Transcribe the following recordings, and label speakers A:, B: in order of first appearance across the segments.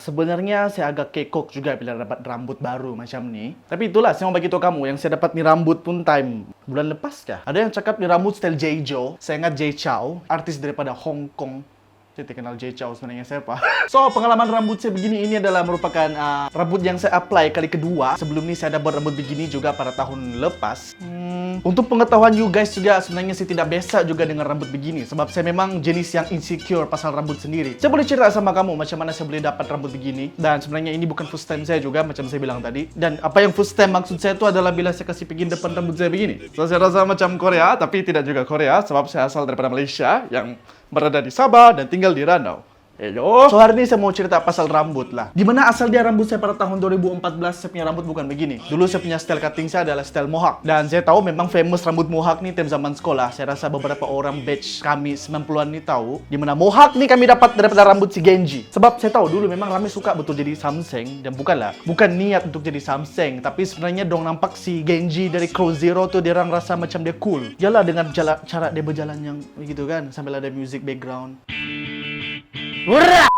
A: sebenarnya saya agak kekok juga bila dapat rambut baru macam ni. Tapi itulah, saya mau bagi tahu kamu, yang saya dapat ni rambut pun time bulan lepas kah? Ada yang cakap ni rambut style Jay Joe. Saya ingat Jay Chou, artis daripada Hong Kong. Saya tak kenal Jay Chou sebenarnya siapa. So, pengalaman rambut saya begini ini adalah merupakan rambut yang saya apply kali kedua. Sebelum ni saya ada buat rambut begini juga pada tahun lepas. Untuk pengetahuan you guys juga, sebenarnya saya tidak biasa juga dengan rambut begini. Sebab saya memang jenis yang insecure pasal rambut sendiri. Saya boleh cerita sama kamu macam mana saya boleh dapat rambut begini. Dan sebenarnya ini bukan first time saya juga, macam saya bilang tadi. Dan apa yang first time maksud saya itu adalah bila saya kasih pergi depan rambut saya begini. So, saya rasa macam Korea, tapi tidak juga Korea. Sebab saya asal daripada Malaysia yang berada di Sabah dan tinggal di Ranau. Hello. So hari ini saya mau cerita pasal rambut lah. Dimana asal dia rambut saya pada tahun 2014, saya punya rambut bukan begini. Dulu saya punya style cutting saya adalah style mohawk. Dan saya tahu memang famous rambut mohawk ni time zaman sekolah. Saya rasa beberapa orang batch kami 90-an ni tahu. Dimana mohawk ni kami dapat daripada rambut si Genji. Sebab saya tahu dulu memang ramai suka betul jadi Samseng. Dan bukan niat untuk jadi Samseng. Tapi sebenarnya dong nampak si Genji dari Crow Zero tu dia orang rasa macam dia cool. Yalah dengan cara dia berjalan yang begitu kan. Sambil ada music background.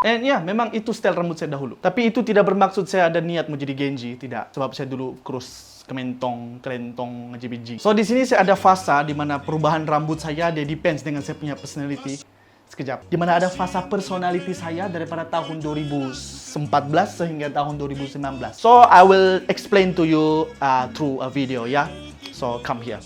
A: And ya, memang itu style rambut saya dahulu. Tapi itu tidak bermaksud saya ada niat menjadi Genji, tidak. Sebab saya dulu kurus kementong, kelentong, ngejibiji. So di sini saya ada fasa di mana perubahan rambut saya dia depends dengan saya punya personality. Sekejap. Di mana ada fasa personality saya daripada tahun 2014 sehingga tahun 2019. So I will explain to you through a video ya. So come here.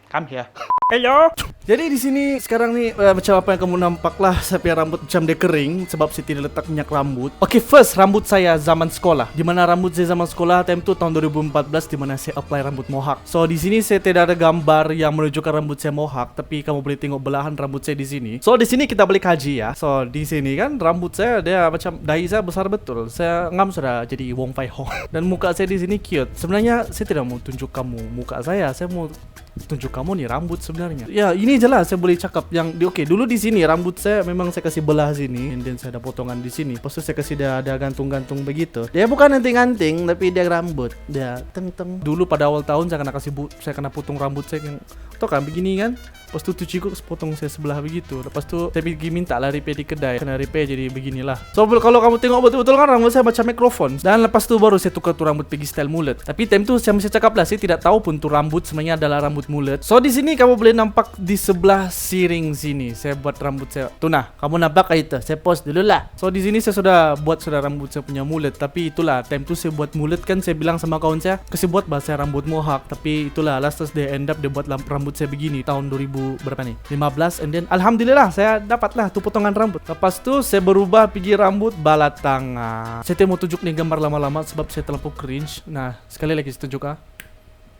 A: Come here. Hello. Jadi di sini sekarang ni macam apa yang kamu nampak lah, saya punya rambut macam dia kering sebab saya tidak letak minyak rambut. Okay, first rambut saya zaman sekolah. Di mana rambut saya zaman sekolah time tu tahun 2014 di mana saya apply rambut mohawk. So di sini saya tidak ada gambar yang menunjukkan rambut saya mohawk, tapi kamu boleh tengok belahan rambut saya di sini. So di sini kita boleh kaji ya. So di sini kan rambut saya dia macam dahi saya besar betul. Saya ngam sudah jadi Wong Fai Hong. Dan muka saya di sini cute. Sebenarnya saya tidak mau tunjuk kamu muka saya mau tunjuk kamu nih rambut sebenarnya. Ya, ini jelas saya boleh cakap yang okay, dulu di sini rambut saya memang saya kasih belah sini, and then saya ada potongan di sini. Lepas tu saya kasih dia ada gantung-gantung begitu. Dia bukan anting-anting tapi dia rambut. Dia teng-teng. Dulu pada awal tahun saya kena potong rambut saya yang tau kan begini kan. Lepas tu cikgu potong saya sebelah begitu. Lepas tu saya pergi minta lah repair di kedai. Kena repair jadi beginilah. So kalau kamu tengok betul-betul kan rambut saya macam mikrofon. Dan lepas tu baru saya tukar tu rambut pergi style mulet. Tapi time tu saya mesti cakap lah, saya tidak tahu pun tu rambut sebenarnya adalah rambut mulet. So di sini kamu boleh nampak di sebelah siring sini saya buat rambut saya. Tu nah, kamu nampak kah itu? Saya pause dulu lah. So di sini saya sudah buat rambut saya punya mulet. Tapi itulah time tu saya buat mulet kan, saya bilang sama kawan saya kasih buat bahasa rambut mohawk. Tapi itulah last dia end up dia buat rambut saya begini tahun 2000 berapa nih? 15, and then alhamdulillah saya dapatlah tu potongan rambut. Lepas tu saya berubah pergi rambut balat tangga. Saya mau tunjuk nih gambar lama-lama sebab saya terlalu cringe. Nah, sekali lagi saya tunjuk ah.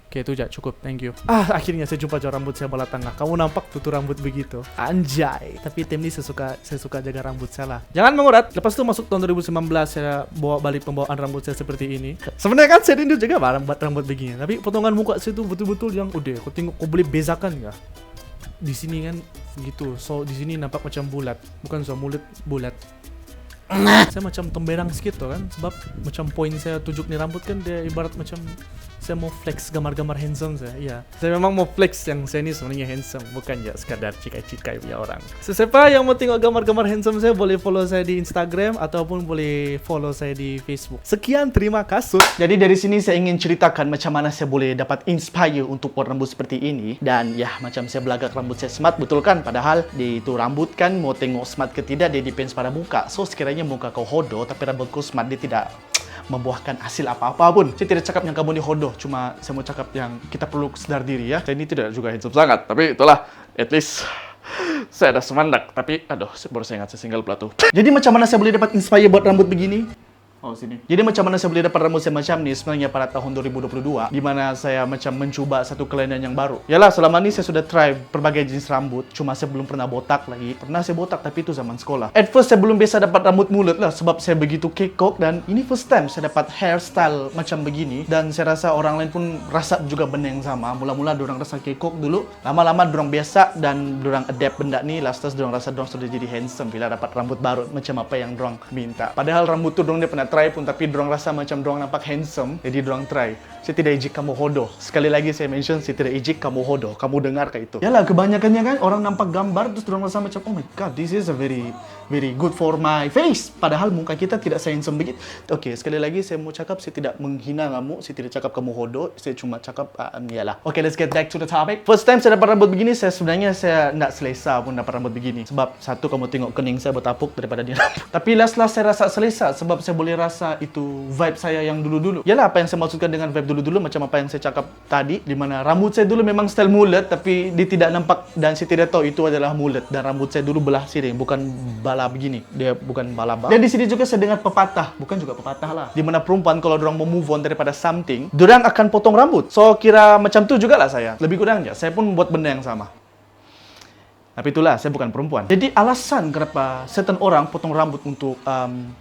A: Oke, itu aja cukup, thank you. Akhirnya saya jumpa rambut saya balat tangga. Kamu nampak tutur rambut begitu? Anjay. Tapi tim ini saya suka jaga rambut saya lah. Jangan mengurat. Lepas itu masuk tahun 2019 saya bawa balik pembawaan rambut saya seperti ini. Sebenarnya kan saya rindu juga buat rambut begini. Tapi potongan muka saya itu betul-betul yang udah. Kau tengok, kau boleh bezakan nggak? Di sini kan gitu. So di sini nampak macam bulat. Bukan so mulut bulat. Saya macam temberang sedikit tuh kan, sebab macam poin saya tunjuk nih rambut kan dia ibarat macam saya mau flex gambar-gambar handsome saya. Iya, saya memang mau flex yang saya ini sebenarnya handsome, bukan ya sekadar cikai-cikai punya orang. So, siapa yang mau tengok gambar-gambar handsome saya boleh follow saya di Instagram ataupun boleh follow saya di Facebook. Sekian, terima kasih. Jadi dari sini saya ingin ceritakan macam mana saya boleh dapat inspire untuk buat rambut seperti ini. Dan ya macam saya belagak rambut saya smart, betul kan? Padahal di itu rambut kan mau tengok smart ke tidak dia depends pada muka. So sekiranya muka kau hodoh tapi rambutku smart, dia tidak membuahkan hasil apa-apa pun. Saya tidak cakap yang kamu ni hodoh, cuma saya mau cakap yang kita perlu sedar diri ya. Saya ini tidak juga handsome sangat, tapi itulah at least saya ada semandak. Tapi aduh, baru saya ingat saya single pelatu. Jadi macam mana saya boleh dapat inspire buat rambut begini? Oh sini. Jadi macam mana saya boleh dapat rambut saya macam ni sebenarnya pada tahun 2022, di mana saya macam mencuba satu kelainan yang baru. Yalah, selama ni saya sudah try berbagai jenis rambut, cuma saya belum pernah botak lagi. Pernah saya botak tapi itu zaman sekolah. At first saya belum biasa dapat rambut mulut lah sebab saya begitu kekok, dan ini first time saya dapat hairstyle macam begini, dan saya rasa orang lain pun rasa juga benda yang sama. Mula-mula dorang rasa kekok dulu, lama-lama dorang biasa dan dorang adapt benda ni, last dorang rasa dorang sudah jadi handsome bila dapat rambut baru macam apa yang dorang minta. Padahal rambut tu dorang dia pernah try pun, tapi dorang rasa macam dorang nampak handsome, jadi dorang try. Saya tidak ejek kamu hodoh. Sekali lagi saya mention, saya tidak ejek kamu hodoh. Kamu dengar ke itu? Yalah, kebanyakannya kan orang nampak gambar terus dorang rasa macam, oh my god, this is a very very good for my face. Padahal muka kita tidak handsome begitu. Oke, sekali lagi saya mau cakap, saya tidak menghina kamu, saya tidak cakap kamu hodoh, saya cuma cakap yalah. Oke, let's get back to the topic. First time saya dapat rambut begini, saya sebenarnya saya nak selesa pun dapat rambut begini. Sebab satu, kamu tengok kening saya bertapuk daripada dia rambut. Tapi last saya rasa selesa sebab saya boleh rasa itu vibe saya yang dulu-dulu. Yalah, apa yang saya maksudkan dengan vibe dulu-dulu macam apa yang saya cakap tadi, di mana rambut saya dulu memang style mullet tapi dia tidak nampak dan saya tidak tahu itu adalah mullet, dan rambut saya dulu belah siring, bukan bala begini. Dia bukan bala-bala. Dan di sini juga saya dengar pepatah, bukan juga pepatah lah, di mana perempuan kalau dorang mau move on daripada something, dorang akan potong rambut. So kira macam tu jugalah saya. Lebih kurangnya saya pun buat benda yang sama. Tapi itulah, saya bukan perempuan. Jadi alasan kenapa certain orang potong rambut untuk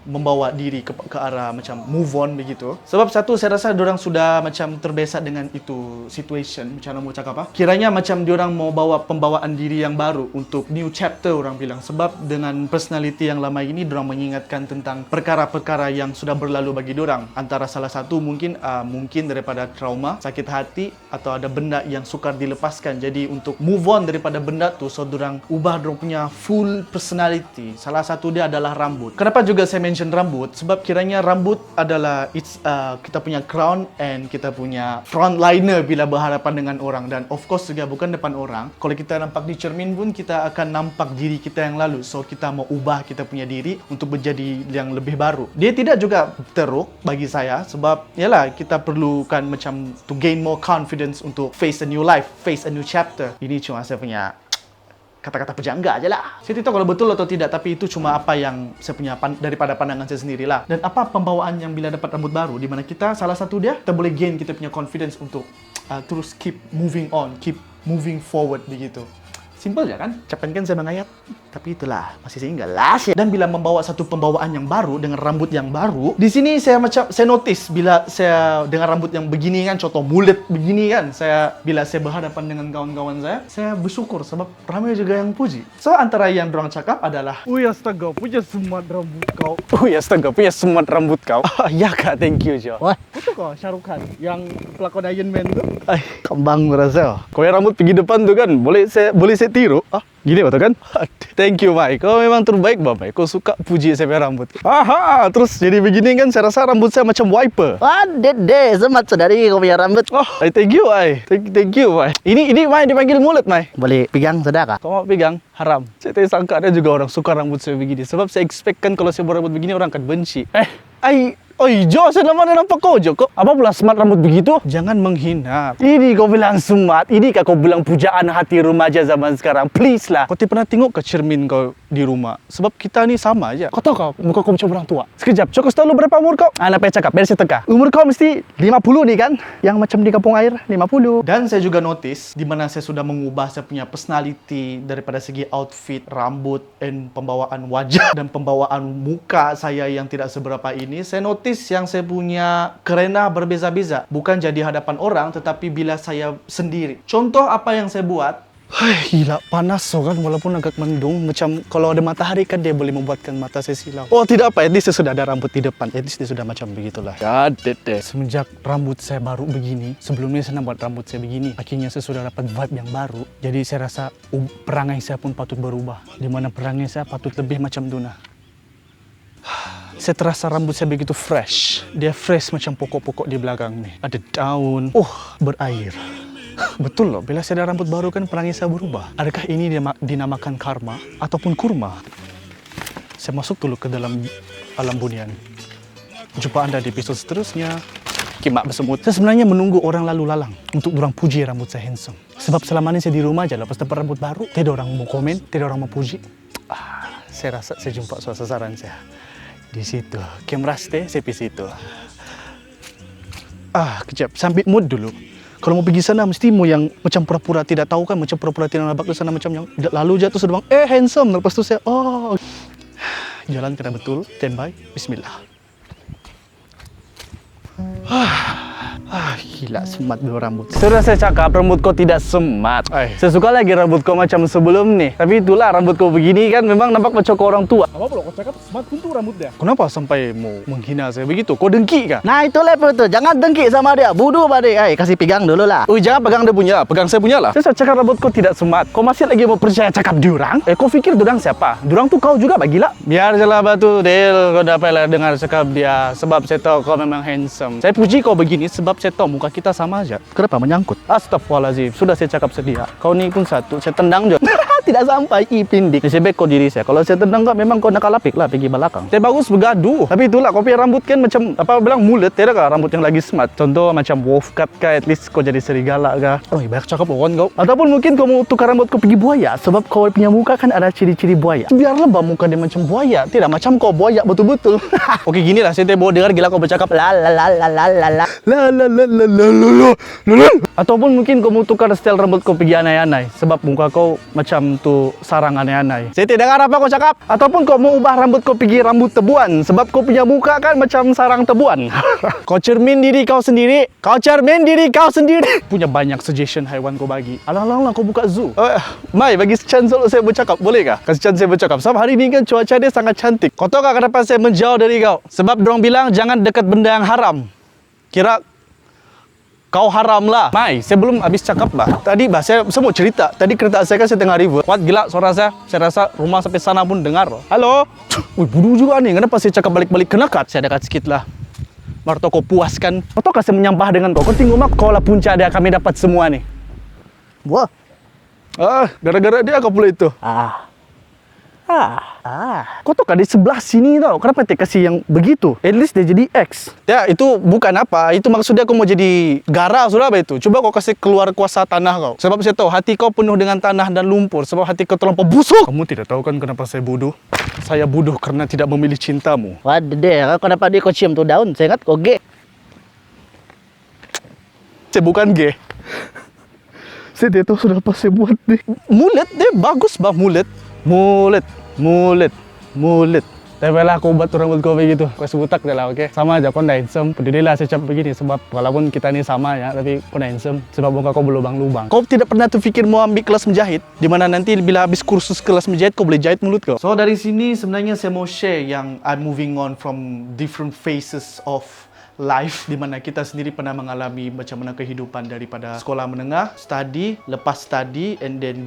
A: membawa diri ke arah macam move on begitu. Sebab satu, saya rasa diorang sudah macam terbiasa dengan itu situation. Macam mana mau cakap apa? Kiranya macam diorang mau bawa pembawaan diri yang baru untuk new chapter orang bilang. Sebab dengan personality yang lama ini, diorang mengingatkan tentang perkara-perkara yang sudah berlalu bagi diorang. Antara salah satu mungkin daripada trauma, sakit hati, atau ada benda yang sukar dilepaskan. Jadi untuk move on daripada benda tu, so diorang ubah dorang punya full personality. Salah satu dia adalah rambut. Kenapa juga saya mention rambut? Sebab kiranya rambut adalah kita punya crown and kita punya frontliner bila berhadapan dengan orang. Dan of course juga bukan depan orang. Kalau kita nampak di cermin pun kita akan nampak diri kita yang lalu. So kita mau ubah kita punya diri untuk menjadi yang lebih baru. Dia tidak juga teruk bagi saya sebab yalah, kita perlukan macam to gain more confidence untuk face a new life, face a new chapter. Ini cuma saya punya kata-kata pejangga aja lah. Saya tidak tahu kalau betul atau tidak, tapi itu cuma apa yang saya punya daripada pandangan saya sendirilah. Dan apa pembawaan yang bila dapat rambut baru, di mana kita salah satu dia, kita boleh gain kita punya confidence untuk terus keep moving on, keep moving forward begitu. Simple je kan? Ucapan kan saya mengayat. Tapi itulah, masih single lah. Dan bila membawa satu pembawaan yang baru dengan rambut yang baru, di sini saya notice bila saya dengan rambut yang begini kan, contoh mullet begini kan, bila saya berhadapan dengan kawan-kawan saya bersyukur sebab ramai juga yang puji. So antara yang dorang cakap adalah, "Ui astaga, punya semat rambut kau." "Ui astaga, punya semat rambut kau." Ya kak, thank you Jo. Wah, itu kok Shah Rukh Khan yang pelakon Iron Man tu. Kembang rasa. Kau yang rambut pergi depan tu kan, boleh saya tiru? Gini betul kan? Thank you, Mai. Kau memang terbaik, Bapak. Kau suka puji saya punya rambut. Terus jadi begini kan, saya rasa rambut saya macam wiper. Dede, semat dari kau punya rambut. Thank you, Mai. Thank you, Mai. Ini Mai dipanggil mulut, Mai. Boleh pegang, sedekah? Kau mau pegang? Haram. Saya tak sangka ada juga orang suka rambut saya begini. Sebab saya expect kan kalau saya berambut begini, orang akan benci. Oi, Jo, saya nampak kau, Jo. Kok apa pula smart rambut begitu? Jangan menghina. Ini kau bilang smart, ini kau bilang pujaan hati remaja zaman sekarang. Please lah. Kau pernah tengok ke cermin kau di rumah? Sebab kita ni sama aja. Kau tahu kau, muka kau macam orang tua. Sekejap, Cok, tahu lu berapa umur kau? Nak payah cakap, biar saya teka. Umur kau mesti 50 nih kan? Yang macam di kampung air, 50. Dan saya juga notice, di mana saya sudah mengubah saya punya personality daripada segi outfit, rambut, dan pembawaan wajah, dan pembawaan muka saya yang tidak seberapa ini. Saya notice yang saya punya kerana berbeza-beza. Bukan jadi hadapan orang, tetapi bila saya sendiri. Contoh apa yang saya buat. Gila, panas so kan, walaupun agak mendung. Macam kalau ada matahari kan dia boleh membuatkan mata saya silau. Oh tidak apa, at least saya sudah ada rambut di depan. At least dia sudah macam begitulah. Semenjak rambut saya baru begini, sebelumnya saya nak buat rambut saya begini, akhirnya saya sudah dapat vibe yang baru. Jadi saya rasa perangai saya pun patut berubah. Dimana perangai saya patut lebih macam Duna. Saya terasa rambut saya begitu fresh. Dia fresh macam pokok-pokok di belakang nih. Ada daun. Berair. Betul loh, bila saya ada rambut baru kan perangai saya berubah. Adakah ini dinamakan karma ataupun kurma? Saya masuk dulu ke dalam alam bunian. Jumpa anda di episode seterusnya. Kimak bersemut. Saya sebenarnya menunggu orang lalu lalang untuk orang puji rambut saya handsome. Sebab selama ini saya di rumah aja, lepas dapat rambut baru, tidak orang mau komen, tidak orang mau puji. Saya rasa saya jumpa sasaran saya. Di situ, Kemraste, saya pergi situ. Kejap, sambil mood dulu. Kalau mau pergi sana, mesti mau yang macam pura-pura tidak tahu kan, macam pura-pura tidak nampak ke sana, macam yang lalu jatuh sudah bang, handsome. Lepas tu saya, jalan kena betul, standby, bismillah. Gila, semat dulu rambut. Sudah saya cakap rambut kau tidak semat. Saya suka lagi rambut kau macam sebelum nih. Tapi itulah rambut kau begini kan memang nampak macam kau orang tua.
B: Apa pula kau cakap semat pun tuh rambut dia?
A: Kenapa sampai mau menghina saya begitu? Kau dengki kah?
C: Nah itu level tuh, jangan dengki sama dia. Bodoh badai, kasih pegang dulu lah.
A: Oh, jangan pegang dia punya, pegang saya punya lah. Saya cakap rambut kau tidak semat. Kau masih lagi mau percaya cakap diorang? Kau fikir diorang siapa? Diorang tuh kau juga bagilah. Biar jelah batu Del, kau dapat dengar cakap dia. Sebab saya tahu kau memang handsome. Saya puji kau begini sebab saya tahu muka kita sama aja.
C: Kenapa menyangkut?
A: Astagfirullahaladzim, sudah saya cakap sedia. Kau ni pun satu, saya tendang je.
C: Tidak sampai pindik.
A: Sebab kau diri saya. Kalau saya tendang kau, memang kau nak kalapik lah pergi belakang. Saya bagus bergaduh. Tapi itulah kau punya rambut kan macam apa bilang mulut. Tidak kah rambut yang lagi smart? Contoh macam wolf cut kah, at least kau jadi serigala kah? Oh, banyak cakap loh kau. Ataupun mungkin kau mau tukar rambut kau pergi buaya. Sebab kau punya muka kan ada ciri-ciri buaya. Biarlah bah muka dia macam buaya. Tidak macam kau buaya betul-betul. Oke, gini lah. Saya bawa dengar gila kau bercakap la la la la la la la la la la la la la. Ataupun mungkin kau mau tukar style rambut kau pergi anai-anai. Sebab muka kau macam tu sarang anai-anai. Saya tidak dengar apa kau cakap. Ataupun kau mau ubah rambut kau pergi rambut tebuan. Sebab kau punya muka kan macam sarang tebuan. Kau cermin diri kau sendiri. Kau cermin diri kau sendiri. Punya banyak suggestion haiwan kau bagi. Alang-alang kau buka zoo. Mai, bagi chance dulu saya bercakap. Boleh kah? Kasih chance saya bercakap. Sebab hari ni kan cuaca dia sangat cantik. Kau tahu kah kenapa saya menjauh dari kau? Sebab dorang bilang jangan dekat benda yang haram. Kira kau haram lah. Mai, saya belum habis cakap lah. Tadi bah, saya mau cerita. Tadi kereta saya kan saya tengah river. Kuat gila suara saya. Saya rasa rumah sampai sana pun dengar. Halo? Wih, bodoh juga nih. Kenapa saya cakap balik-balik kena cut? Saya dekat sikit lah. Marto kau puaskan. Atau kau saya menyampah dengan kau. Kau tengok mak, kau lah punca dia kami dapat semua nih.
C: Wah.
A: Gara-gara dia kau pula itu. Kau tahu kan di sebelah sini tau. Kenapa dia kasih yang begitu? At least dia jadi X. Ya, itu bukan apa. Itu maksudnya kau mau jadi gara sudah apa itu. Coba kau kasih keluar kuasa tanah kau. Sebab saya tahu hati kau penuh dengan tanah dan lumpur. Sebab hati kau terlampau busuk. Kamu tidak tahu kan kenapa saya bodoh? Saya bodoh karena tidak memilih cintamu.
C: Waduh deh, kenapa dia kau cium tuh daun? Saya ingat kau gay.
A: Saya bukan gay. Saya tidak tahu sudah apa saya buat deh. Mulut deh, bagus bah mulut. Mulut. Tapi lah aku buat rambut kau begitu. Kau sebutak je lah, oke? Sama aja, kau dah handsome. Peduli saya cakap begini. Sebab walaupun kita ni sama ya, tapi kau dah handsome. Sebab muka kau berlubang-lubang. Kau tidak pernah terfikir mau ambil kelas menjahit? Dimana nanti bila habis kursus kelas menjahit, kau boleh jahit mulut kau. So dari sini sebenarnya saya mau share yang I'm moving on from different phases of life, di mana kita sendiri pernah mengalami macam mana kehidupan daripada sekolah menengah, study, lepas study, and then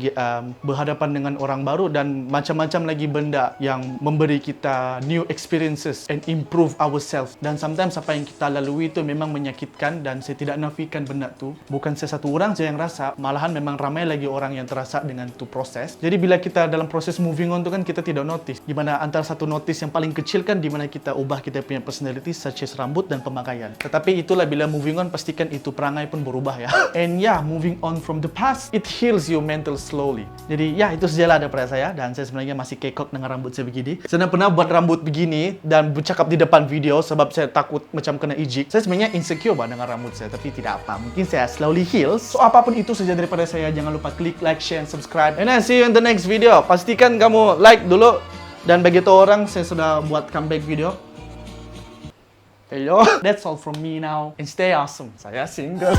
A: berhadapan dengan orang baru dan macam-macam lagi benda yang memberi kita new experiences and improve ourselves. Dan sometimes apa yang kita lalui itu memang menyakitkan dan saya tidak nafikan benda tu. Bukan saya satu orang saja yang rasa, malahan memang ramai lagi orang yang terasa dengan tu proses. Jadi bila kita dalam proses moving on tu kan kita tidak notice. Di mana antara satu notice yang paling kecil kan di mana kita ubah kita punya personality such as rambut dan pemakaian. Tetapi itulah bila moving on, pastikan itu perangai pun berubah ya. And yeah, moving on from the past, it heals your mental slowly. Jadi ya, itu sajalah daripada saya. Dan saya sebenarnya masih kekok dengan rambut saya begini. Saya pernah buat rambut begini dan bercakap di depan video sebab saya takut macam kena ejek. Saya sebenarnya insecure dengan rambut saya, tapi tidak apa. Mungkin saya slowly heals. So apapun itu saja daripada saya. Jangan lupa klik like, share, and subscribe. And I see you in the next video. Pastikan kamu like dulu. Dan begitu orang, saya sudah buat comeback video. Hey yo, that's all from me now. And stay awesome. Saya single.